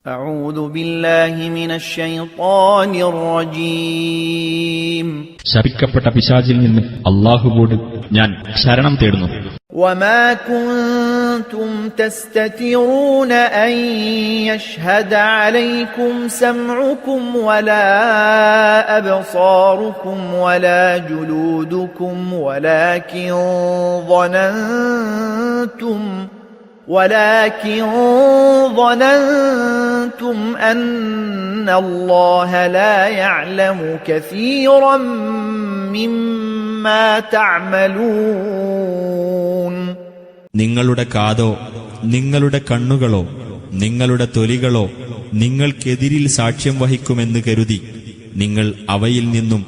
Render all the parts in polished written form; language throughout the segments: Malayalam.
أعوذ بالله من الشيطان الرجيم ശപിക്കപ്പെട്ട പിശാചിൽ നിന്ന് അല്ലാഹുവോട് ഞാൻ ശരണം തേടുന്നു. وما كنتم تستترون أن يشهد عليكم سمعكم ولا أبصاركم ولا جلودكم ولكن ظننتم أن الله لا يعلم كثيرا مما تعملون. നിങ്ങളുടെ കാതോ നിങ്ങളുടെ കണ്ണുകളോ നിങ്ങളുടെ തൊലികളോ നിങ്ങൾക്കെതിരിൽ സാക്ഷ്യം വഹിക്കുമെന്ന് കരുതി നിങ്ങൾ അവയിൽ നിന്നും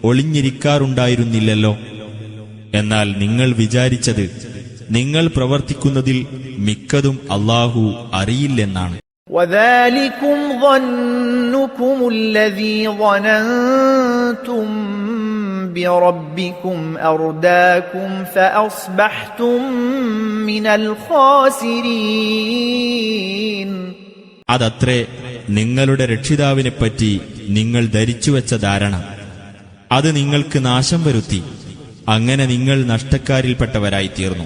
ഒളിഞ്ഞിരിക്കാറുണ്ടായിരുന്നില്ലല്ലോ. എന്നാൽ നിങ്ങൾ വിചാരിച്ചത് നിങ്ങൾ പ്രവർത്തിക്കുന്നതിൽ മിക്കതും അല്ലാഹു അറിയില്ലെന്നാണ്. وذلكم ظنكم الذي ظننتم بربكم أرداكم فأصبحتم من الخاسرين. അതത്രേ നിങ്ങളുടെ രക്ഷിതാവിനെപ്പറ്റി നിങ്ങൾ ധരിച്ചുവെച്ച ധാരണ. അത് നിങ്ങൾക്ക് നാശം വരുത്തി. അങ്ങനെ നിങ്ങൾ നഷ്ടക്കാരിൽപ്പെട്ടവരായിത്തീർന്നു.